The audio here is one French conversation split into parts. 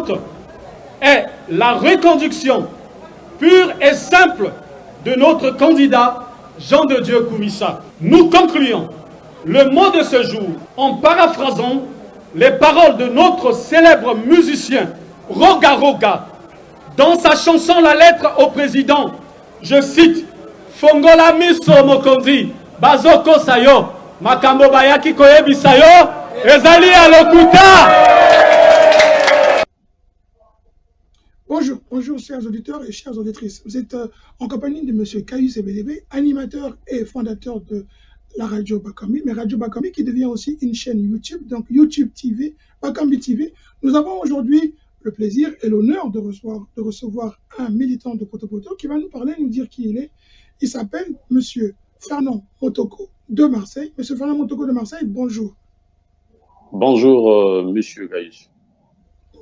suivante est la reconduction pure et simple de notre candidat Jean de Dieu Koumissa. Nous concluons le mot de ce jour en paraphrasant les paroles de notre célèbre musicien Roga Roga dans sa chanson La lettre au président. Je cite: Fongola miso mokonzi bazoko sayo makambo bayaki koyebi sayo ezali alokuta. Bonjour chers auditeurs et chères auditrices. Vous êtes en compagnie de M. Caius Ebelebe, animateur et fondateur de la radio Bakambi, mais Radio Bakambi qui devient aussi une chaîne YouTube, donc YouTube TV, Bakambi TV. Nous avons aujourd'hui le plaisir et l'honneur de recevoir un militant de Poto qui va nous parler, nous dire qui il est. Il s'appelle M. Fernand Motoko de Marseille. M. Fernand Motoko de Marseille, bonjour. Bonjour, Monsieur Gaïs.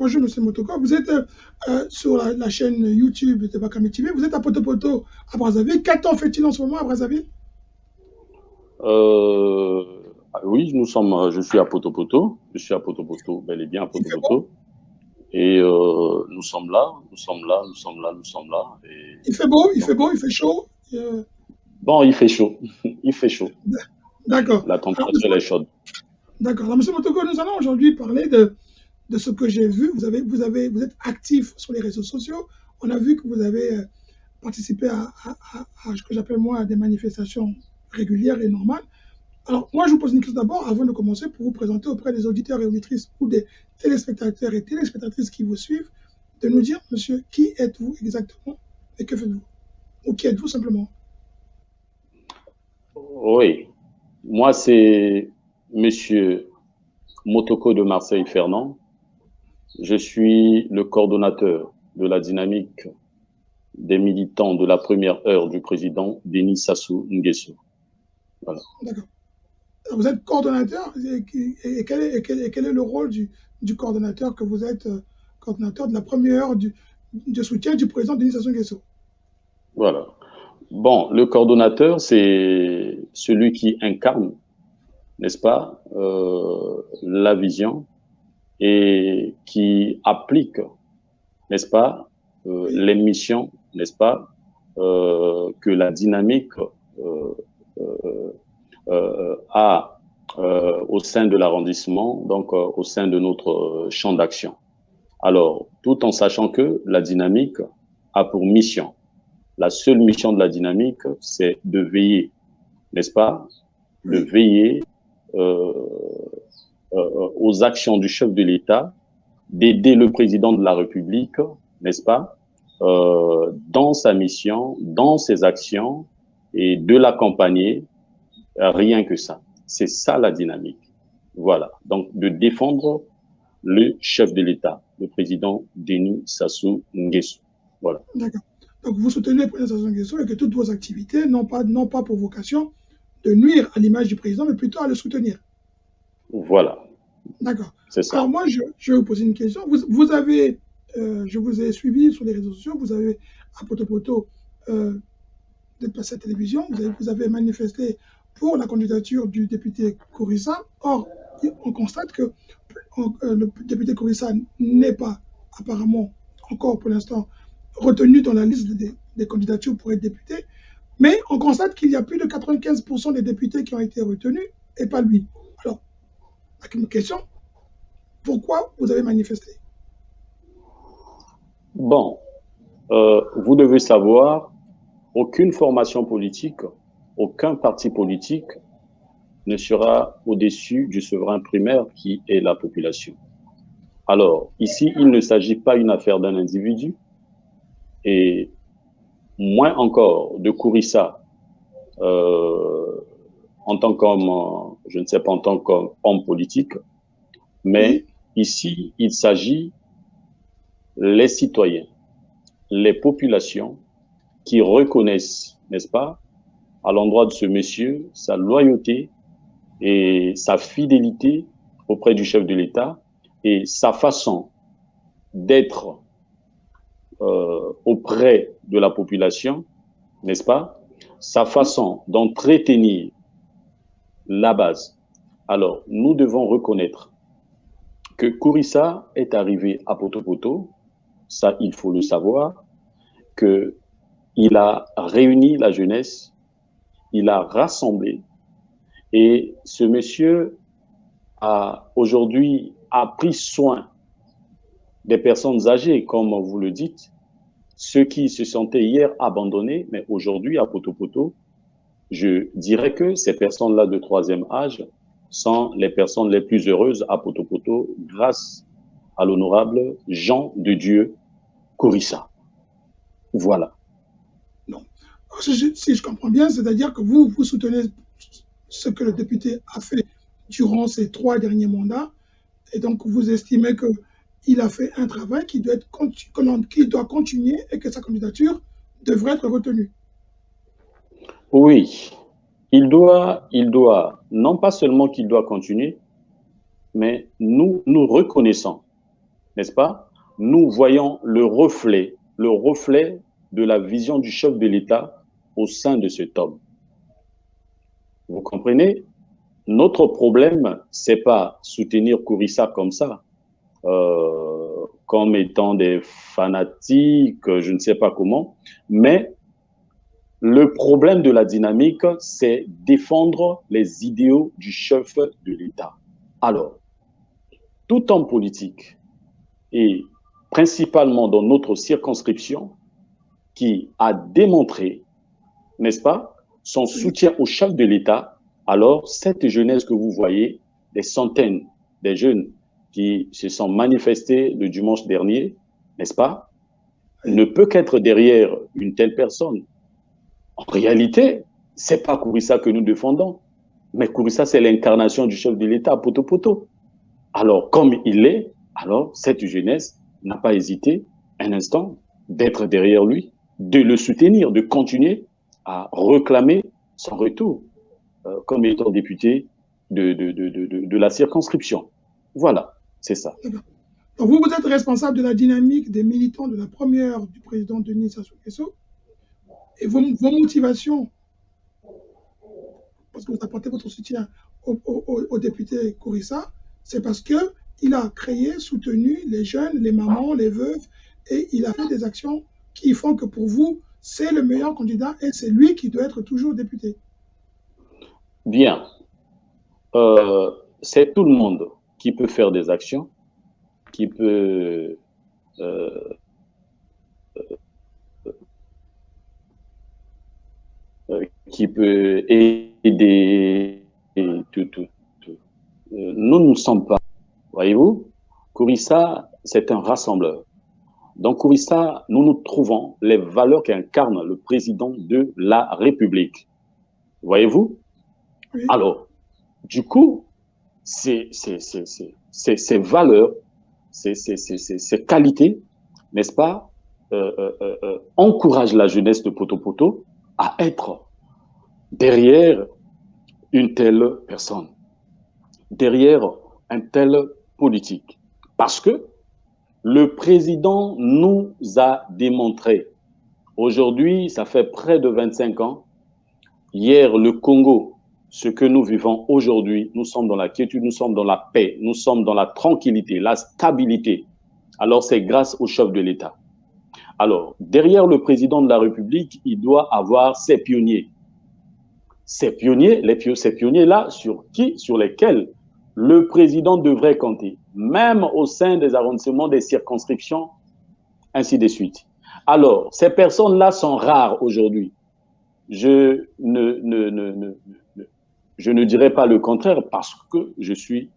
Bonjour, M. Motoko. Vous êtes sur la chaîne YouTube de Bakambi TV. Vous êtes à Poto à Brazzaville. Quel temps fait-il en ce moment à Brazzaville? Oui, je suis à Poto. Je suis à Poto, bel et bien à Poto. Et nous sommes là. Et il fait beau, il fait chaud. Bon, il fait chaud. Il fait chaud. D'accord. La température est chaude. D'accord. Alors, M. Motoko, nous allons aujourd'hui parler de ce que j'ai vu. Vous êtes actif sur les réseaux sociaux. On a vu que vous avez participé à ce que j'appelle moi des manifestations régulières et normales. Alors, moi, je vous pose une question d'abord, avant de commencer, pour vous présenter auprès des auditeurs et auditrices ou des téléspectateurs et téléspectatrices qui vous suivent, de nous dire, monsieur, qui êtes-vous exactement et que faites-vous? Ou qui êtes-vous simplement? Oui, moi, c'est monsieur Motoko de Marseille Fernand. Je suis le coordonnateur de la dynamique des militants de la première heure du président Denis Sassou Nguesso. Voilà. D'accord. Vous êtes coordonnateur et quel est le rôle du coordonnateur que vous êtes, coordonnateur de la première heure de soutien du président Denis Sassou Nguesso? Voilà. Bon, le coordonnateur, c'est celui qui incarne, n'est-ce pas, la vision et qui applique, n'est-ce pas, les missions, n'est-ce pas, que la dynamique a au sein de l'arrondissement, donc au sein de notre champ d'action. Alors, tout en sachant que la dynamique a pour mission, la seule mission de la dynamique, c'est de veiller, n'est-ce pas, de veiller aux actions du chef de l'État, d'aider le président de la République, n'est-ce pas, dans sa mission, dans ses actions, et de l'accompagner, rien que ça. C'est ça la dynamique. Voilà. Donc, de défendre le chef de l'État, le président Denis Sassou Nguesso. Voilà. D'accord. Donc, vous soutenez le président Sassou Nguesso et que toutes vos activités n'ont pas pour vocation de nuire à l'image du président, mais plutôt à le soutenir. Voilà. D'accord. C'est ça. Alors, moi, je vais vous poser une question. Vous avez, je vous ai suivi sur les réseaux sociaux, vous avez, à Poto, d'être passé à la télévision, vous avez manifesté pour la candidature du député Kourissa. Or, on constate que le député Kourissa n'est pas apparemment encore pour l'instant retenu dans la liste des candidatures pour être député, mais on constate qu'il y a plus de 95% des députés qui ont été retenus et pas lui. Alors, une question, pourquoi vous avez manifesté? Bon, vous devez savoir, aucune formation politique, aucun parti politique ne sera au-dessus du souverain primaire qui est la population. Alors, ici, il ne s'agit pas d'une affaire d'un individu, et moins encore de Kourissa en tant qu'homme, je ne sais pas, en tant qu'homme politique, mais ici, il s'agit les citoyens, les populations qui reconnaissent, n'est-ce pas, à l'endroit de ce monsieur, sa loyauté et sa fidélité auprès du chef de l'État et sa façon d'être auprès de la population, n'est-ce pas, sa façon d'entretenir la base. Alors, nous devons reconnaître que Kourissa est arrivé à Poto-Poto, ça il faut le savoir, qu'il a réuni la jeunesse, il a rassemblé, et ce monsieur a aujourd'hui pris soin des personnes âgées, comme vous le dites, ceux qui se sentaient hier abandonnés, mais aujourd'hui à Poto-Poto, je dirais que ces personnes-là de troisième âge sont les personnes les plus heureuses à Poto-Poto grâce à l'honorable Jean de Dieu Kourissa. Voilà. Non. Si je comprends bien, c'est-à-dire que vous soutenez ce que le député a fait durant ces 3 derniers mandats, et donc vous estimez qu'il a fait un travail qui doit continuer et que sa candidature devrait être retenue. Oui, il doit, non pas seulement qu'il doit continuer, mais nous reconnaissons, n'est-ce pas? Nous voyons le reflet de la vision du chef de l'État au sein de cet homme. Vous comprenez? Notre problème, c'est pas soutenir Kourissa comme ça, comme étant des fanatiques, je ne sais pas comment, mais le problème de la dynamique, c'est défendre les idéaux du chef de l'État. Alors, tout homme politique, et principalement dans notre circonscription, qui a démontré, n'est-ce pas, son soutien au chef de l'État, alors cette jeunesse que vous voyez, des centaines des jeunes qui se sont manifestés le dimanche dernier, n'est-ce pas, ne peut qu'être derrière une telle personne. En réalité, ce n'est pas Kourissa que nous défendons, mais Kourissa, c'est l'incarnation du chef de l'État, Poto-Poto. Alors, comme il est, alors cette jeunesse n'a pas hésité un instant d'être derrière lui, de le soutenir, de continuer à réclamer son retour comme étant député de la circonscription. Voilà, c'est ça. Donc vous êtes responsable de la dynamique des militants de la première du président Denis Sassou Nguesso. Et vos motivations, parce que vous apportez votre soutien au député Kourissa, c'est parce qu'il a créé, soutenu les jeunes, les mamans, les veuves, et il a fait des actions qui font que pour vous, c'est le meilleur candidat et c'est lui qui doit être toujours député. Bien. C'est tout le monde qui peut faire des actions, qui peut aider tout. Nous ne sommes pas, voyez-vous, Kourissa, c'est un rassembleur. Dans Kourissa, nous nous trouvons les valeurs qu'incarne le président de la République. Voyez-vous? Oui. Alors, du coup, ces valeurs, ces qualités, n'est-ce pas, encouragent la jeunesse de Poto-Poto à être derrière une telle personne, derrière un tel politique. Parce que le président nous a démontré, aujourd'hui, ça fait près de 25 ans, hier, le Congo, ce que nous vivons aujourd'hui, nous sommes dans la quiétude, nous sommes dans la paix, nous sommes dans la tranquillité, la stabilité. Alors, c'est grâce au chef de l'État. Alors, derrière le président de la République, il doit avoir ses pionniers. Ces pionniers-là, sur lesquels le président devrait compter, même au sein des arrondissements, des circonscriptions, ainsi de suite. Alors, ces personnes-là sont rares aujourd'hui. Je ne dirais pas le contraire parce que je suis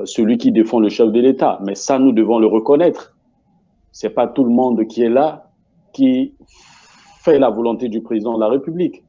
celui qui défend le chef de l'État. Mais ça, nous devons le reconnaître. Ce n'est pas tout le monde qui est là, qui fait la volonté du président de la République.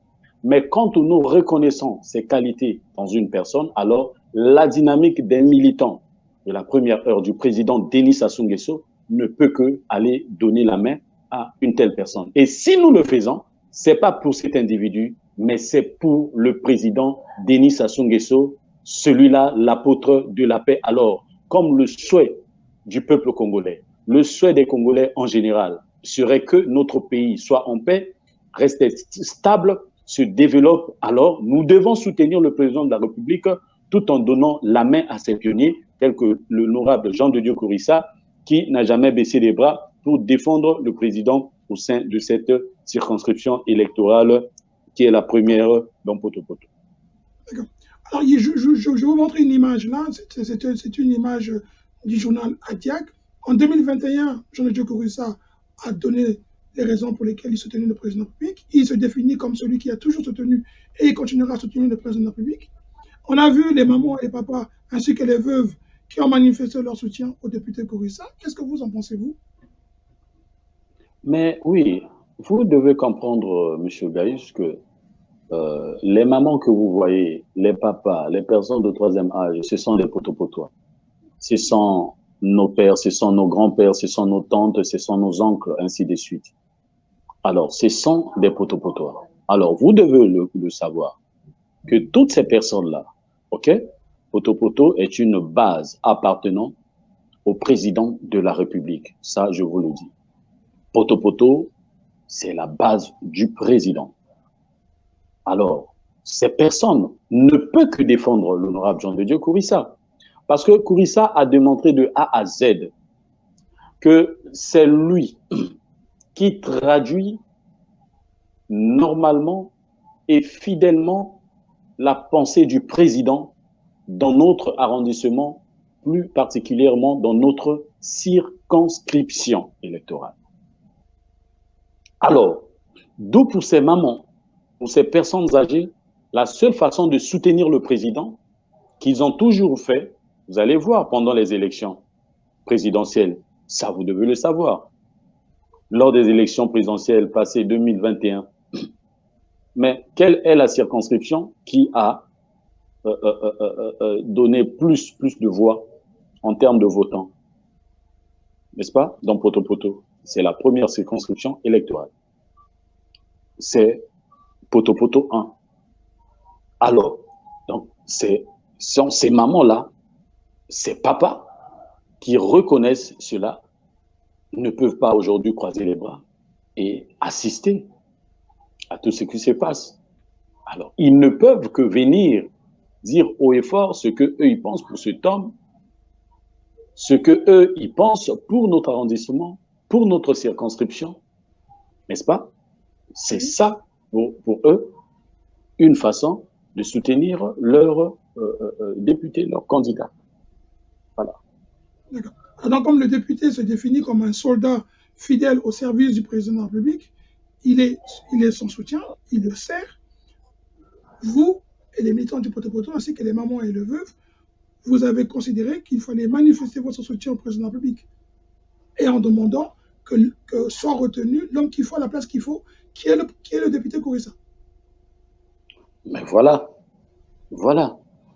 Mais quand nous reconnaissons ces qualités dans une personne, alors la dynamique des militants de la première heure du président Denis Sassou Nguesso ne peut que aller donner la main à une telle personne. Et si nous le faisons, ce n'est pas pour cet individu, mais c'est pour le président Denis Sassou Nguesso, celui-là, l'apôtre de la paix. Alors, comme le souhait du peuple congolais, le souhait des Congolais en général serait que notre pays soit en paix, reste stable, se développe, alors nous devons soutenir le président de la République tout en donnant la main à ses pionniers, tels que l'honorable Jean de Dieu Kourissa, qui n'a jamais baissé les bras pour défendre le président au sein de cette circonscription électorale qui est la première dans Poto-Poto. D'accord. Alors, je vais vous montrer une image là. C'est une image du journal Adiak. En 2021, Jean de Dieu Kourissa a donné les raisons pour lesquelles il soutenait le président de la République. Il se définit comme celui qui a toujours soutenu et il continuera à soutenir le président de la République. On a vu les mamans et les papas ainsi que les veuves qui ont manifesté leur soutien au député Kourissa. Qu'est-ce que vous en pensez, vous? Mais oui, vous devez comprendre, M. Gaïs, que les mamans que vous voyez, les papas, les personnes de troisième âge, ce sont des potopotois. Ce sont nos pères, ce sont nos grands-pères, ce sont nos tantes, ce sont nos oncles, ainsi de suite. Alors, ce sont des potopotois. Alors, vous devez le savoir, que toutes ces personnes-là, ok, Poto-Poto est une base appartenant au président de la République. Ça, je vous le dis. Poto-Poto, c'est la base du président. Alors, ces personnes ne peuvent que défendre l'honorable Jean de Dieu Kourissa. Parce que Kourissa a démontré de A à Z que c'est lui qui traduit normalement et fidèlement la pensée du président dans notre arrondissement, plus particulièrement dans notre circonscription électorale. Alors, d'où pour ces mamans, pour ces personnes âgées, la seule façon de soutenir le président qu'ils ont toujours fait, vous allez voir pendant les élections présidentielles, ça vous devez le savoir, lors des élections présidentielles passées 2021. Mais quelle est la circonscription qui a donné plus de voix en termes de votants? N'est-ce pas? Dans Poto-Poto, c'est la première circonscription électorale. C'est Poto-Poto 1. Alors, donc, sont ces mamans-là, ces papas qui reconnaissent cela, ne peuvent pas aujourd'hui croiser les bras et assister à tout ce qui se passe. Alors, ils ne peuvent que venir dire haut et fort ce qu'eux, ils pensent pour cet homme, ce qu'eux, ils pensent pour notre arrondissement, pour notre circonscription, n'est-ce pas? C'est ça, pour eux, une façon de soutenir leur député, leur candidat. Voilà. D'accord. Alors, comme le député se définit comme un soldat fidèle au service du président de la République, il est son soutien, il le sert. Vous et les militants du Poto-Poto, ainsi que les mamans et les veuves, vous avez considéré qu'il fallait manifester votre soutien au président de la République. Et en demandant que soit retenu l'homme qu'il faut à la place qu'il faut, qui est le député Kourissa. Mais voilà,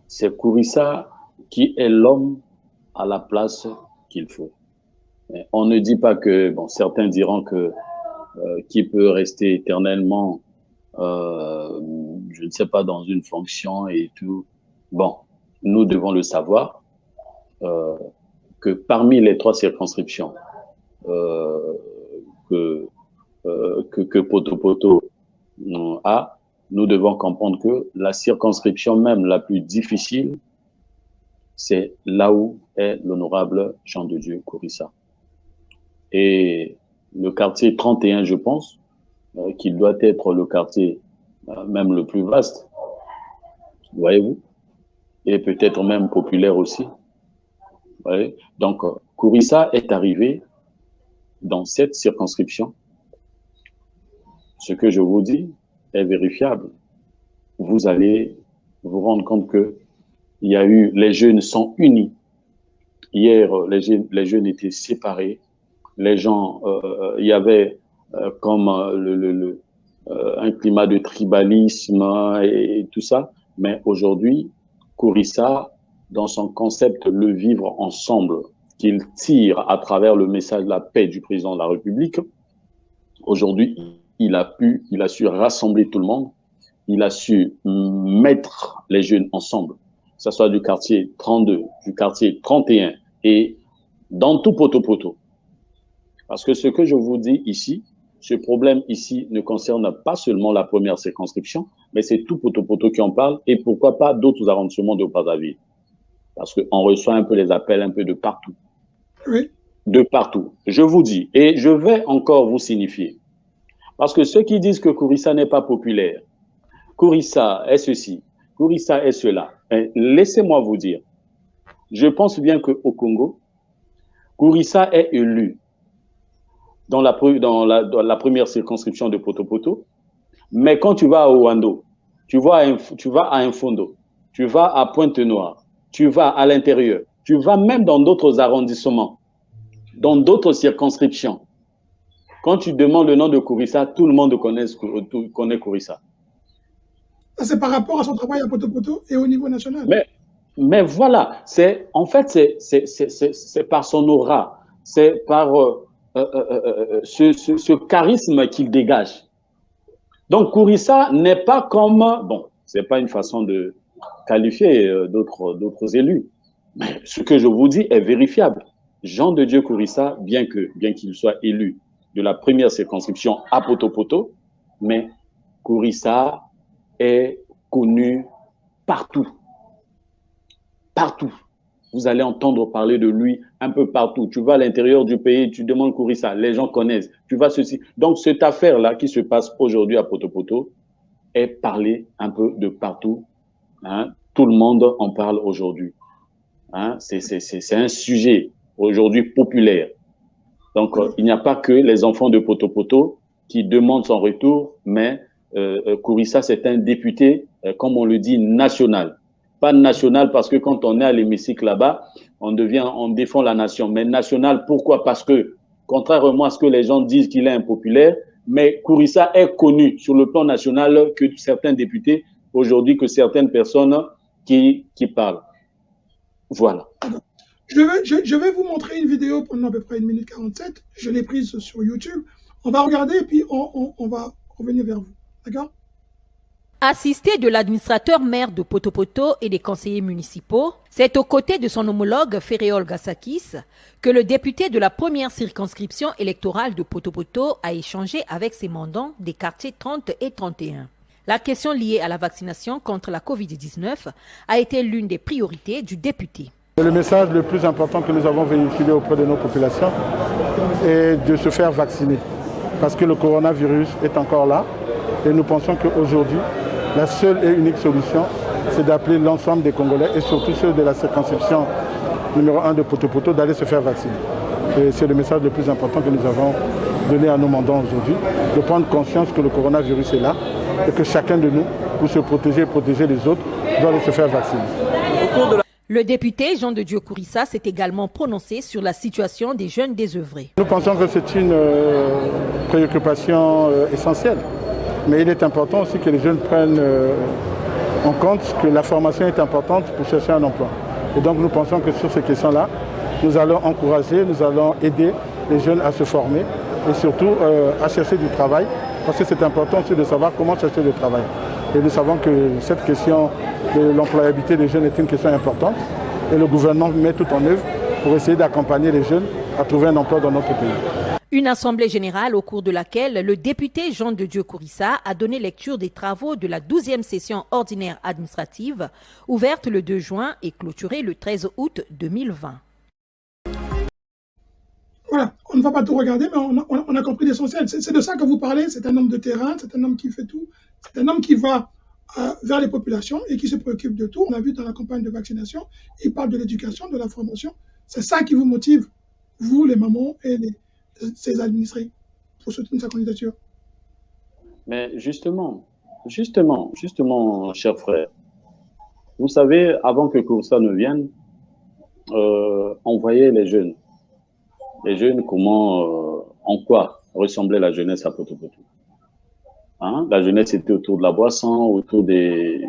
c'est Kourissa qui est l'homme à la place qu'il faut. Mais on ne dit pas que, bon, certains diront que qui peut rester éternellement, je ne sais pas, dans une fonction et tout. Bon, nous devons le savoir, que parmi les 3 circonscriptions que Poto-Poto a, nous devons comprendre que la circonscription même la plus difficile, c'est là où est l'honorable Jean de Dieu Kourissa. Et le quartier 31, je pense, qu'il doit être le quartier même le plus vaste, voyez-vous, et peut-être même populaire aussi. Voyez. Donc, Kourissa est arrivé dans cette circonscription. Ce que je vous dis est vérifiable. Vous allez vous rendre compte que les jeunes sont unis. Hier, les jeunes étaient séparés. Les gens, il y avait comme un climat de tribalisme et tout ça. Mais aujourd'hui, Kourissa, dans son concept le vivre ensemble, qu'il tire à travers le message de la paix du président de la République, aujourd'hui, il a su rassembler tout le monde, il a su mettre les jeunes ensemble, que ce soit du quartier 32, du quartier 31 et dans tout Poto-Poto. Parce que ce que je vous dis ici, ce problème ici ne concerne pas seulement la première circonscription, mais c'est tout Poto-Poto qui en parle et pourquoi pas d'autres arrondissements de Brazzaville. Parce qu'on reçoit un peu les appels un peu de partout. Oui. De partout. Je vous dis, et je vais encore vous signifier, parce que ceux qui disent que Kourissa n'est pas populaire, Kourissa est ceci, Kourissa est cela, laissez-moi vous dire, je pense bien qu'au Congo, Kourissa est élu dans la première circonscription de Poto-Poto, mais quand tu vas à Ouando, tu vas à Infondo, tu vas à Pointe-Noire, tu vas à l'intérieur, tu vas même dans d'autres arrondissements, dans d'autres circonscriptions. Quand tu demandes le nom de Kourissa, tout le monde connaît Kourissa. C'est par rapport à son travail à Poto-Poto et au niveau national. Mais voilà, en fait, c'est par son aura, c'est par ce charisme qu'il dégage. Donc, Kourissa n'est pas comme... Bon, ce n'est pas une façon de qualifier d'autres élus. Mais ce que je vous dis est vérifiable. Jean de Dieu Kourissa, bien qu'il soit élu de la première circonscription à Poto-Poto, mais Kourissa est connu partout. Partout. Vous allez entendre parler de lui un peu partout. Tu vas à l'intérieur du pays, tu demandes Kourissa, les gens connaissent. Tu vas ceci. Donc, cette affaire-là qui se passe aujourd'hui à Poto-Poto est parlée un peu de partout. Hein. Tout le monde en parle aujourd'hui. Hein. C'est un sujet aujourd'hui populaire. Donc, il n'y a pas que les enfants de Poto-Poto qui demandent son retour, mais Kourissa, c'est un député, comme on le dit, national. Pas national parce que quand on est à l'hémicycle là-bas, on défend la nation. Mais national, pourquoi? Parce que, contrairement à ce que les gens disent qu'il est impopulaire, mais Kourissa est connu sur le plan national que certains députés, aujourd'hui, que certaines personnes qui parlent. Voilà. Je vais vous montrer une vidéo pendant à peu près 1 minute 47. Je l'ai prise sur YouTube. On va regarder et puis on va revenir vers vous. D'accord? Assisté de l'administrateur maire de Poto-Poto et des conseillers municipaux, c'est aux côtés de son homologue Féréol Gassakis que le député de la première circonscription électorale de Poto-Poto a échangé avec ses mandants des quartiers 30 et 31. La question liée à la vaccination contre la Covid-19 a été l'une des priorités du député. Le message le plus important que nous avons véhiculé auprès de nos populations est de se faire vacciner. Parce que le coronavirus est encore là et nous pensons qu'aujourd'hui, la seule et unique solution, c'est d'appeler l'ensemble des Congolais et surtout ceux de la circonscription numéro 1 de Poto-Poto d'aller se faire vacciner. Et c'est le message le plus important que nous avons donné à nos mandants aujourd'hui, de prendre conscience que le coronavirus est là et que chacun de nous, pour se protéger et protéger les autres, doit aller se faire vacciner. Le député Jean de Dieu Kourissa s'est également prononcé sur la situation des jeunes désœuvrés. Nous pensons que c'est une préoccupation essentielle. Mais il est important aussi que les jeunes prennent en compte que la formation est importante pour chercher un emploi. Et donc nous pensons que sur ces questions-là, nous allons encourager, nous allons aider les jeunes à se former et surtout à chercher du travail, parce que c'est important aussi de savoir comment chercher du travail. Et nous savons que cette question de l'employabilité des jeunes est une question importante et le gouvernement met tout en œuvre pour essayer d'accompagner les jeunes à trouver un emploi dans notre pays. Une assemblée générale au cours de laquelle le député Jean de Dieu Kourissa a donné lecture des travaux de la 12e session ordinaire administrative, ouverte le 2 juin et clôturée le 13 août 2020. Voilà, on ne va pas tout regarder, mais on a compris l'essentiel. C'est de ça que vous parlez, c'est un homme de terrain, c'est un homme qui fait tout, c'est un homme qui va vers les populations et qui se préoccupe de tout. On a vu dans la campagne de vaccination, il parle de l'éducation, de la formation. C'est ça qui vous motive, vous les mamans et ses administrés, pour soutenir sa candidature. Mais justement, cher frère, vous savez, avant que Kourissa ne vienne, on voyait les jeunes. Les jeunes, en quoi ressemblait la jeunesse à Poto-Poto. Hein? La jeunesse était autour de la boisson, autour des...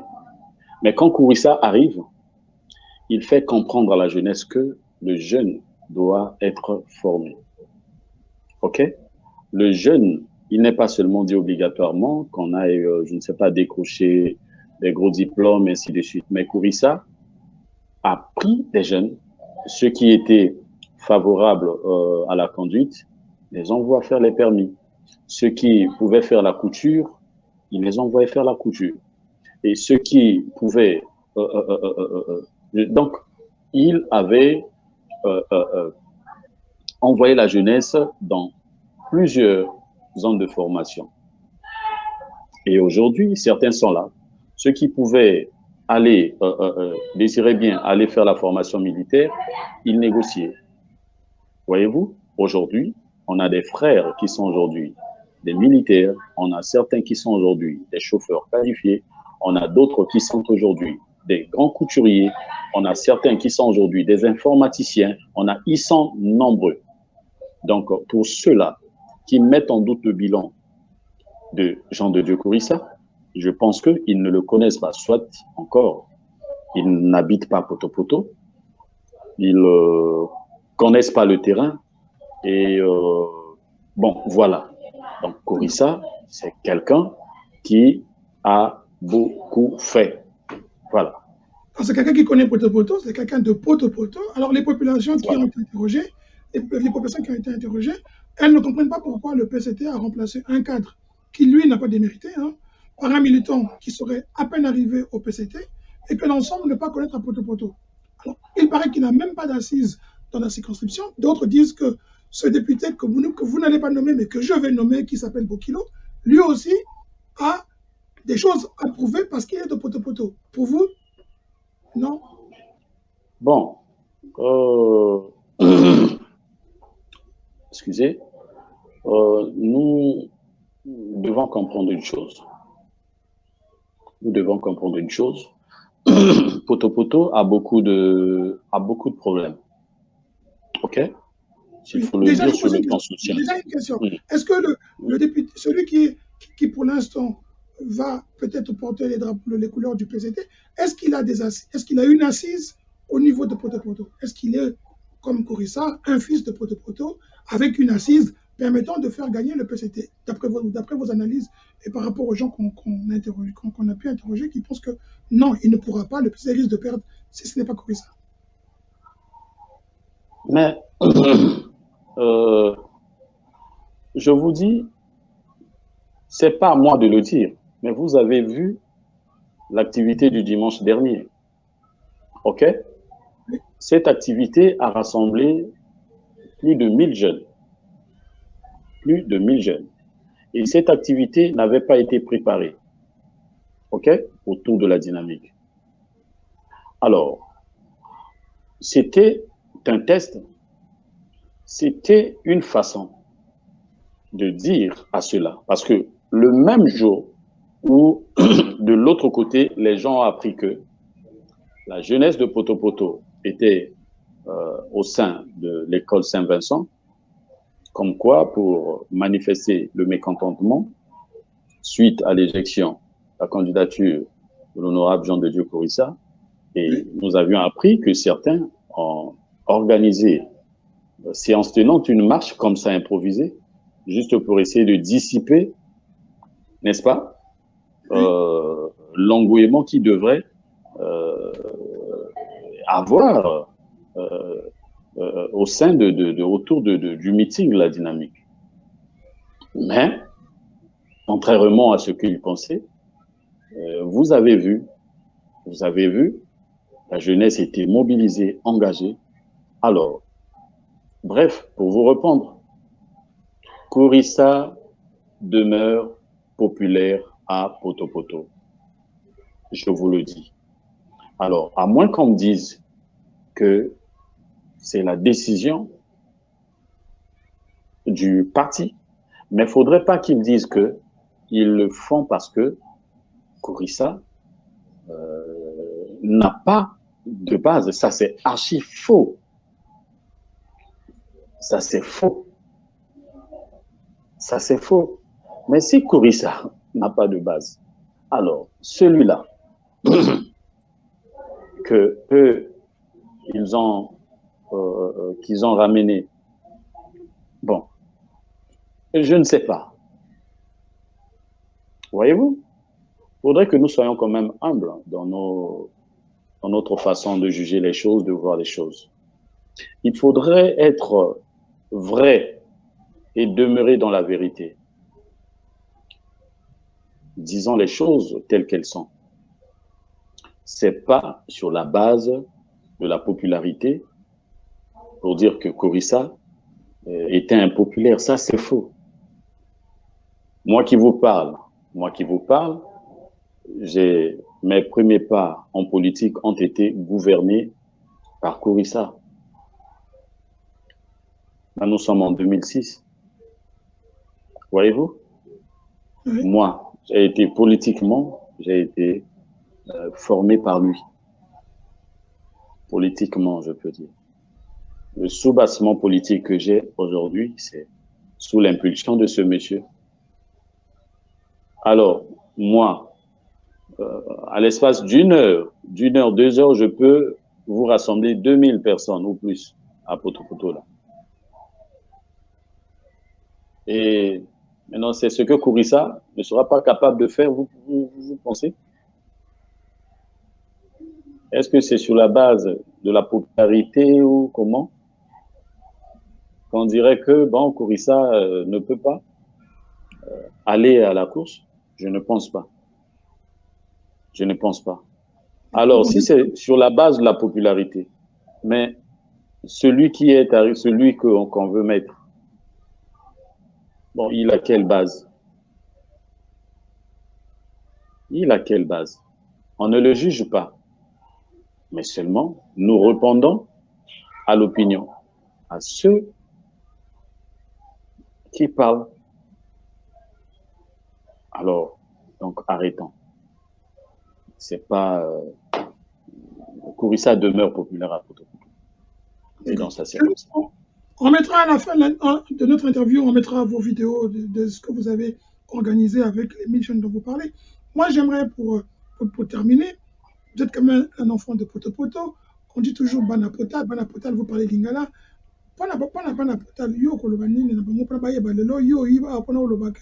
Mais quand Kourissa arrive, il fait comprendre à la jeunesse que le jeune doit être formé. OK? Le jeune, il n'est pas seulement dit obligatoirement qu'on aille, je ne sais pas, décrocher des gros diplômes, ainsi de suite. Mais Kourissa a pris des jeunes, ceux qui étaient favorables à la conduite, les envoie faire les permis. Ceux qui pouvaient faire la couture, il les envoyait faire la couture. Et ceux qui pouvaient... donc, il avait envoyé la jeunesse dans plusieurs zones de formation. Et aujourd'hui, certains sont là. Ceux qui pouvaient aller, désiraient bien aller faire la formation militaire, ils négociaient. Voyez-vous, aujourd'hui, on a des frères qui sont aujourd'hui des militaires, on a certains qui sont aujourd'hui des chauffeurs qualifiés, on a d'autres qui sont aujourd'hui des grands couturiers, on a certains qui sont aujourd'hui des informaticiens, ils sont nombreux. Donc, pour ceux-là qui mettent en doute le bilan de Jean de Dieu Kourissa, je pense qu'ils ne le connaissent pas, soit encore, ils n'habitent pas Poto-Poto, ils ne connaissent pas le terrain, et bon, voilà. Donc, Kourissa, c'est quelqu'un qui a beaucoup fait. Voilà. C'est quelqu'un qui connaît Poto-Poto, c'est quelqu'un de Poto-Poto. Alors, les populations qui ont été interrogées, les populations qui ont été interrogées, elles ne comprennent pas pourquoi le PCT a remplacé un cadre qui, lui, n'a pas démérité, hein, par un militant qui serait à peine arrivé au PCT et que l'ensemble ne pas connaître à Poto-Poto. Alors, il paraît qu'il n'a même pas d'assises dans la circonscription. D'autres disent que ce député que vous n'allez pas nommer, mais que je vais nommer, qui s'appelle Bokilo, lui aussi a des choses à prouver parce qu'il est de Poto-Poto. Pour vous, non? Bon. Excusez. Nous devons comprendre une chose. Nous devons comprendre une chose. Poto-Poto a beaucoup de problèmes. OK? S'il faut le dire sur le plan social. Déjà une question. Oui. Est-ce que le député, celui qui pour l'instant va peut-être porter les couleurs du PCT, est-ce qu'il a une assise au niveau de Poto-Poto? Est-ce qu'il est, comme Kourissa, un fils de Poto-Poto avec une assise permettant de faire gagner le PCT, d'après vos analyses et par rapport aux gens qu'on a pu interroger, qui pensent que non, il ne pourra pas, le PCT risque de perdre si ce n'est pas Kourissa? Mais je vous dis, c'est pas à moi de le dire, mais vous avez vu l'activité du dimanche dernier. OK? Cette activité a rassemblé plus de 1000 jeunes. Plus de 1000 jeunes. Et cette activité n'avait pas été préparée. OK? Autour de la dynamique. Alors, c'était un test. C'était une façon de dire à cela. Parce que le même jour où, de l'autre côté, les gens ont appris que la jeunesse de Poto-Poto était au sein de l'école Saint-Vincent, comme quoi, pour manifester le mécontentement suite à l'éjection, la candidature de l'honorable Jean de Dieu Kourissa, et nous avions appris que certains ont organisé, séance tenante, une marche comme ça improvisée, juste pour essayer de dissiper, n'est-ce pas, l'engouement qui devrait avoir au sein autour du meeting, la dynamique. Mais, contrairement à ce qu'ils pensaient, vous avez vu, la jeunesse était mobilisée, engagée. Alors, bref, pour vous répondre, Kourissa demeure populaire à Poto-Poto. Je vous le dis. Alors, à moins qu'on me dise que c'est la décision du parti, mais il ne faudrait pas qu'ils disent qu'ils le font parce que Kourissa n'a pas de base. Ça, c'est archi faux. Ça, c'est faux. Ça, c'est faux. Mais si Kourissa n'a pas de base, alors celui-là qu'ils ont ramené, bon, je ne sais pas. Voyez-vous, il faudrait que nous soyons quand même humbles dans notre façon de juger les choses, de voir les choses. Il faudrait être vrai et demeurer dans la vérité. disons les choses telles qu'elles sont. C'est pas sur la base de la popularité pour dire que Korissa était impopulaire. Ça, c'est faux. Moi qui vous parle, mes premiers pas en politique ont été gouvernés par Korissa. Là, nous sommes en 2006. Voyez-vous? Oui. Moi, j'ai été formé par lui. Politiquement, je peux dire. Le soubassement politique que j'ai aujourd'hui, c'est sous l'impulsion de ce monsieur. Alors, moi, à l'espace d'une heure, 2 heures, je peux vous rassembler 2000 personnes ou plus à Poto-Poto là. Et maintenant, c'est ce que Korissa ne sera pas capable de faire, vous pensez? Est-ce que c'est sur la base de la popularité ou comment? On dirait que bon, Korissa ne peut pas aller à la course? Je ne pense pas. Je ne pense pas. Alors, si c'est sur la base de la popularité, mais celui qu'on veut mettre, bon, il a quelle base? Il a quelle base? On ne le juge pas, mais seulement nous répondons à l'opinion, à ceux qui parlent. Alors, donc arrêtons. C'est pas Korissa demeure populaire à Poto-Poto. Et dans sa circonstance. On mettra à la fin de notre interview, on mettra vos vidéos de ce que vous avez organisé avec les 1000 jeunes dont vous parlez. Moi, j'aimerais, pour terminer, vous êtes quand même un enfant de Poto-Poto. On dit toujours Banapotal, vous parlez lingala. Banapotal, yo kolobanini na bango pona baye balelo yo iba pona olobaka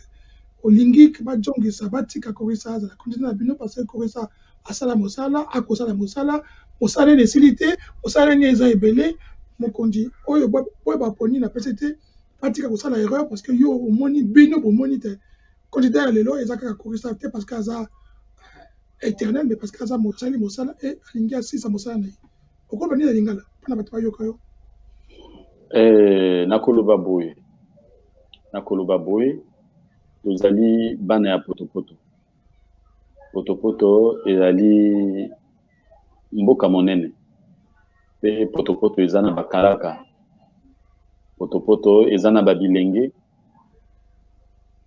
olingik ba jongisa batika Korissa za continue na bino parce que Korissa asala mosala akosala mosala mosala nécessité mosala ni eza ebele mokonzi oyo boye baponi na PCT batika kosala erreur parce que yo omoni bino bomoni te candidat ya lelo eza kaka Korissa te parce que aza éternel mais parce que aza mosala et alingi asisa mosala na ye okolobani na lingala pona bato bayoka yo. Nakoloba boye tozali bana ya Poto-Poto. Poto-Poto ezali mboka monene pe Poto-Poto eza na bakalaka. Poto-Poto eza na babilenge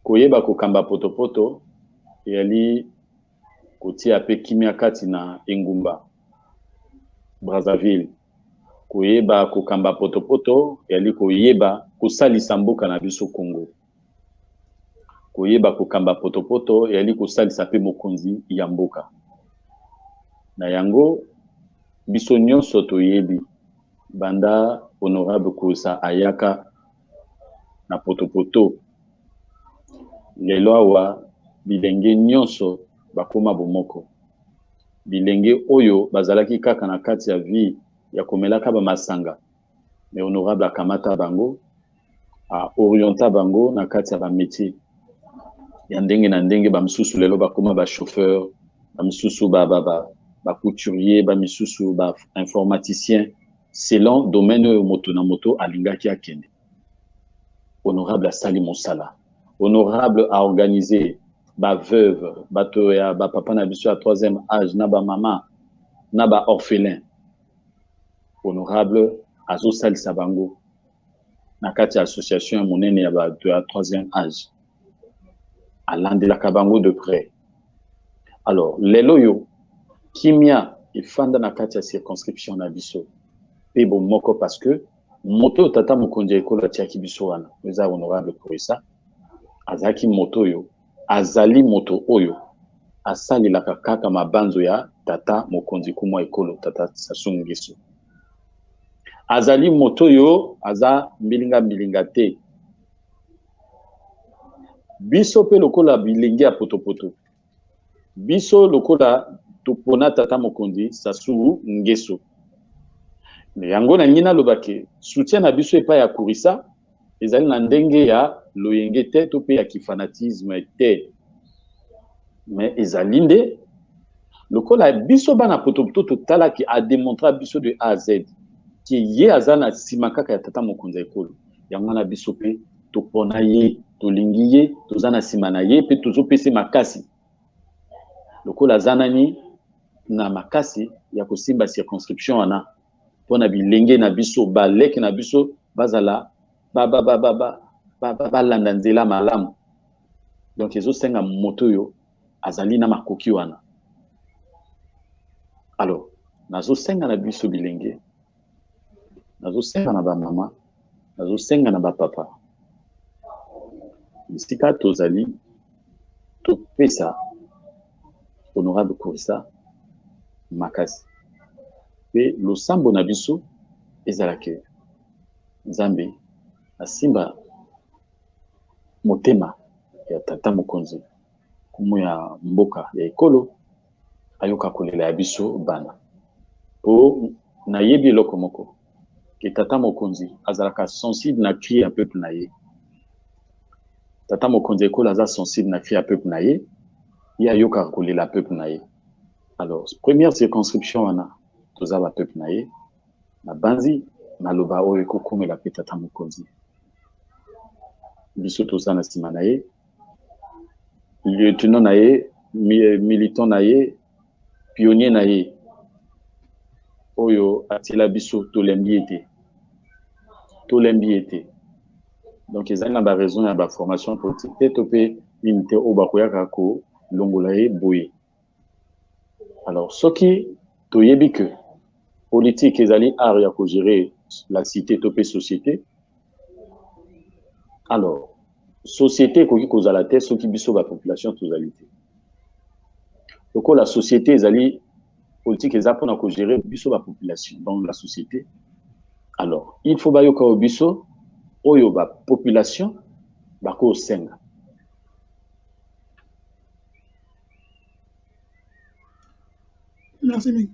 koyeba kokamba Poto-Poto ezali kotia pe kimia kati na engumba Brazzaville. Koyeba kokamba Poto-Poto yali koyeba kosalisa mboka na biso Congo. Koyeba kokamba Poto-Poto yali kosalisa pe mokonzi ya mboka. Na yango biso nyonso toyebi banda honorable Kosa ayaka na Poto-Poto. Lelo awa bilenge nyonso bakoma bomoko. Bilenge oyo bazalaki kaka na kati ya vie ya komelaka ba masanga. Mais honorable akamata bango a orienta bango na kati ya ba métier. Ya ndenge na ndenge ba misusu lelo bakoma ba chauffeur, ba misusu ba couturier, ba misusu ba informaticien selon domaine oyo moto na moto alingaki akende. Honorable asali mosala. Honorable a organisé ba veuve, bato ya ba papa na biso à 3e âge, na ba maman, na ba orphelin. Honorable azo salisa bango na kati association monene ya ba de 3e âge. Alandelaka bango de près. Alors, lelo yo kimia efanda na kati ya circonscription na biso. Pe bon moko parce que moto tata mokonzi ekola tiaki biso wana. Eza honorable Korissa. Azaki moto yo, azali moto oyo, asali la kaka mabanzo ya tata mokonzi kumwa ekolo tata Sassou Nguesso. Azali moto yo, aza mbilinga te. Biso pe lokola bilingi ya Poto-Poto. Biso lokola topona tata mokonzi Sassou Nguesso. Mais yango na ngina lobake, soutien na biso epa ya Korissa, ezali na ndenge ya loyenge te to pe ya kifanatisme te. mais ezalinde lokola biso bana potopoto totala qui a démontré biso de A à Z qui ye azana simakaka ya tata mokonzi ekolo yango na biso pe topona ye tolingi ye tozana simana ye pe tozopesa makasi lokola zanani na makasi ya kosimba circonscription wana pona bilenge na biso baleki na biso bazala balanda nzela malamu donc ezosenga moto oyo azali na makoki wana alors nazosenga na biso bilenge nazosenga na bamama nazosenga na bapapa bisika tozali topesa honorable Kourissa makasi pe losambo na biso ezalaki Nzambe asimba motema ya tata mokonzi kumu ya mboka ya ekolo ayoka kolela ya biso bana po nayebi eloko moko ke tata mokonzi azalaka sensible na cri ya peuple na ye tata mokonzi ekolo aza sensible na cri ya peuple na ye ye ayoka kolela peuple na ye alors première circonscription wana toza ba peuple na ye na banzi maloba oyo ekokomela pe tata mokonzi biso toza na nsima na ye lieutenant na ye militant na ye pionnier na ye oyo atila biso tolembi ete donc ezali na ba raison ya ba formation politique te to pe unité oyo bakoyaka kolongola ye boye alors soki toyebi que politique ezali art ya kogérer la cité to pe société alors société ekoki kozala te soki biso ba population tozali te loko la société ezali politique eza mpona kogérer biso ba population dans la société alors il faut bayoka o biso oyo ba population bakosenga merci mingi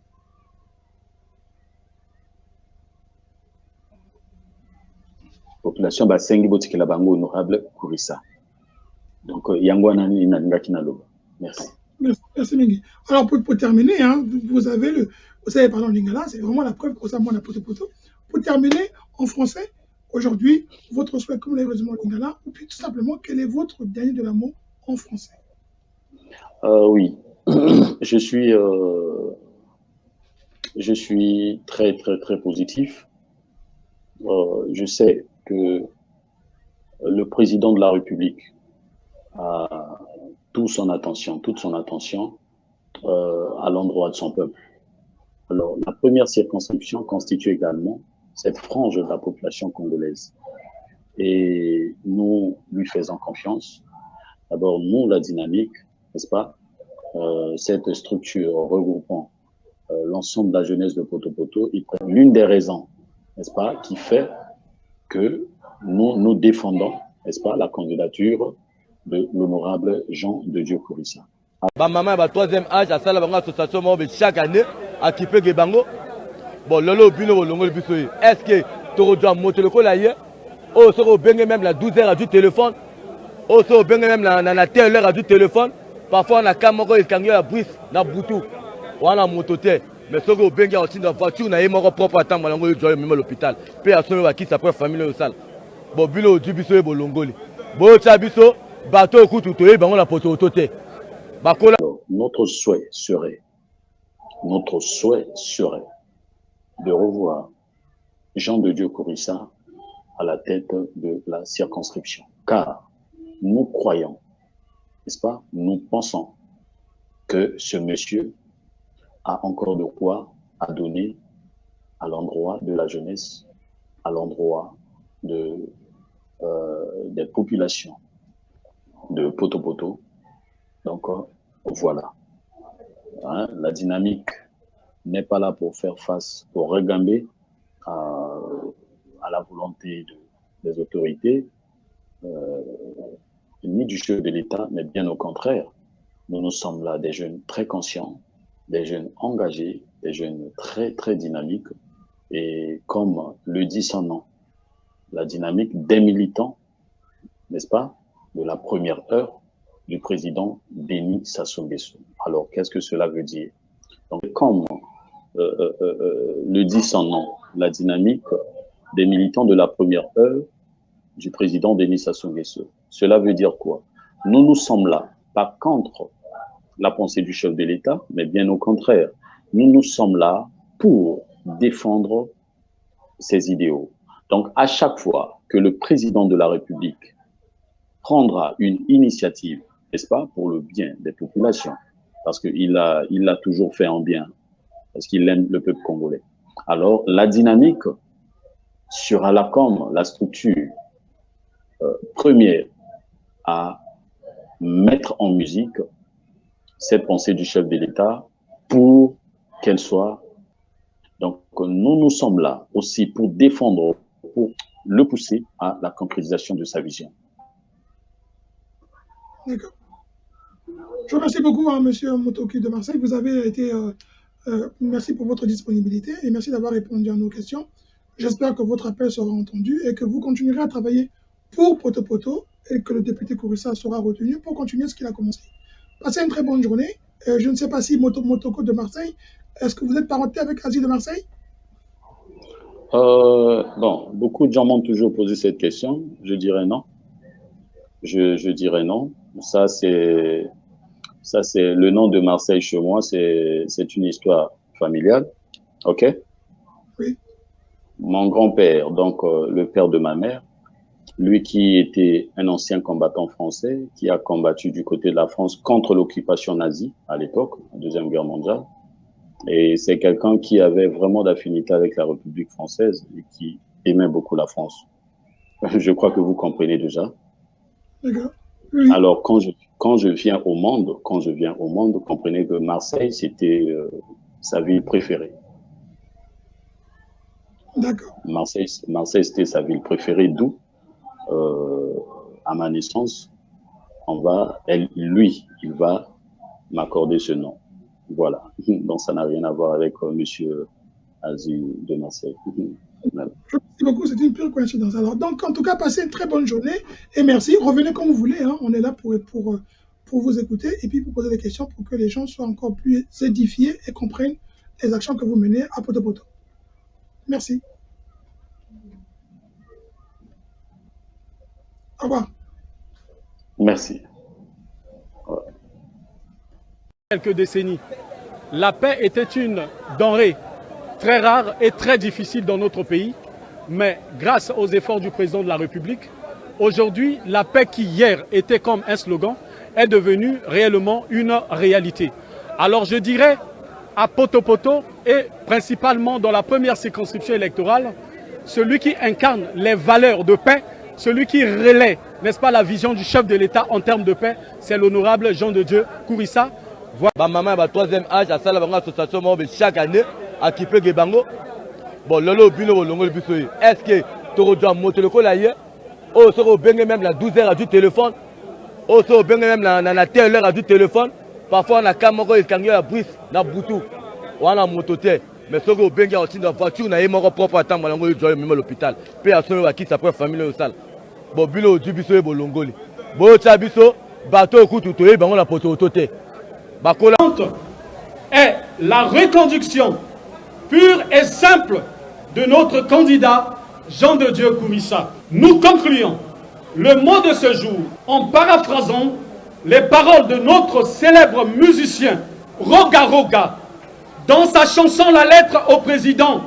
population basengi botikela bango honorable Kourissa donc yango wana nalingaki naloba merci. Merci Mingi. Alors pour terminer, hein, vous savez parler en lingala, c'est vraiment la preuve que ça moi la poto. Pour terminer en français, aujourd'hui, votre souhait comme vous l'avez résumé en lingala, ou puis tout simplement quel est votre dernier de l'amour en français? Oui, je suis très positif. Je sais que le président de la République a toute son attention à l'endroit de son peuple. Alors, la première circonscription constitue également cette frange de la population congolaise. Et nous lui faisons confiance. D'abord, nous, la dynamique, n'est-ce pas, cette structure regroupant l'ensemble de la jeunesse de Poto est l'une des raisons, n'est-ce pas, qui fait que nous défendons, n'est-ce pas, la candidature de l'honorable Jean de Dieu Kourissa. Maman va troisième âge à ça la association chaque année à qui peut bango. Bon lolo bino longo le biso. Est-ce que tu dois monter le col ailleurs? Oh so benga même la 12 heures du téléphone. Oh so benga même la telle heure du téléphone. Parfois on a kamoko iskangyo la brise na butu. Wana motote. Mais so benga aussi dans voiture na yemo propre attendre malongo joye même l'hôpital. Pe a sono ba qui sa propre famille au sale. Bon bilo du biso e bolongoli. Bo cha biso bateau kutu to e bango la poto toté. Alors, notre souhait serait de revoir Jean de Dieu Kourissa à la tête de la circonscription. Car nous croyons, n'est-ce pas, nous pensons que ce monsieur a encore de quoi à donner à l'endroit de la jeunesse, à l'endroit des populations de Poto. Donc, voilà. Hein, la dynamique n'est pas là pour faire face, pour regamber à la volonté des autorités, ni du chef de l'État, mais bien au contraire. Nous sommes là des jeunes très conscients, des jeunes engagés, des jeunes très dynamiques. Et comme le dit son nom, la dynamique des militants, n'est-ce pas, de la première heure, du président Denis Sassou Nguesso. Alors, qu'est-ce que cela veut dire? Donc, comme le dit son nom, la dynamique des militants de la première heure du président Denis Sassou Nguesso. Cela veut dire quoi? Nous nous sommes là, pas contre la pensée du chef de l'État, mais bien au contraire. Nous nous sommes là pour défendre ses idéaux. Donc, à chaque fois que le président de la République prendra une initiative, n'est-ce pas, pour le bien des populations, parce qu'il l'a toujours fait en bien, parce qu'il aime le peuple congolais. Alors, la dynamique sera là comme la structure première à mettre en musique cette pensée du chef de l'État pour qu'elle soit. Donc, nous sommes là aussi pour défendre, pour le pousser à la concrétisation de sa vision. D'accord. Je vous remercie beaucoup, hein, Monsieur Motoki de Marseille. Vous avez été... merci pour votre disponibilité et merci d'avoir répondu à nos questions. J'espère que votre appel sera entendu et que vous continuerez à travailler pour Poto Poto et que le député Kourissa sera retenu pour continuer ce qu'il a commencé. Passez une très bonne journée. Je ne sais pas si Motoko de Marseille, est-ce que vous êtes parenté avec Asie de Marseille? Bon, beaucoup de gens m'ont toujours posé cette question. Je dirais non. Je dirais non. Ça, c'est le nom de Marseille chez moi. C'est une histoire familiale. OK? Oui. Mon grand-père, donc le père de ma mère, lui qui était un ancien combattant français, qui a combattu du côté de la France contre l'occupation nazie à l'époque, la Deuxième Guerre mondiale. Et c'est quelqu'un qui avait vraiment d'affinité avec la République française et qui aimait beaucoup la France. Je crois que vous comprenez déjà. D'accord. Oui. Alors, quand je viens au monde, comprenez que Marseille, c'était sa ville préférée. D'accord. Marseille, c'était sa ville préférée, d'où, à ma naissance, il va m'accorder ce nom. Voilà. Donc, ça n'a rien à voir avec Monsieur Asie de Marseille. Merci beaucoup, c'est une pure coïncidence. Alors, donc, en tout cas, passez une très bonne journée et merci. Revenez quand vous voulez, hein. On est là pour vous écouter et puis pour poser des questions pour que les gens soient encore plus édifiés et comprennent les actions que vous menez à Poto Poto. Merci. Au revoir. Merci. Quelques décennies, la paix était une denrée très rare et très difficile dans notre pays, mais grâce aux efforts du président de la République, aujourd'hui, la paix qui hier était comme un slogan est devenue réellement une réalité. Alors je dirais à Poto Poto et principalement dans la première circonscription électorale, celui qui incarne les valeurs de paix, celui qui relaie, n'est-ce pas, la vision du chef de l'État en termes de paix, c'est l'honorable Jean de Dieu Kourissa. Voilà. Maman est troisième âge, à ça, la association chaque année, à qui peut Gebango. Bon, lolo, bino, longo, le bisoui. Est-ce que tu rejoins moto le colaïe? Oh, ça, même la 12h du téléphone. Oh, ça, même la telle heure du téléphone. Parfois, on a caméra, il y a la brise, la boutou. On a moto. Mais ce que vous aussi dans la voiture, on a mon propre à temps, on a même l'hôpital. Puis à ce qui s'appelle famille au sale. Bon, bilo, du bisoui, bon, longoli. Bon, biso, bateau, coup, tout, et ben on a poté au toté. Est la reconduction pure et simple de notre candidat Jean de Dieu Kourissa. Nous concluons le mot de ce jour en paraphrasant les paroles de notre célèbre musicien Roga Roga dans sa chanson La lettre au président.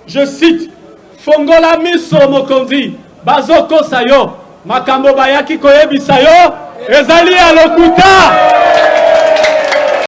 Je cite: Fongola miso mokonzi bazoko sayo makambo bayaki koyebisayo ezali alokuta.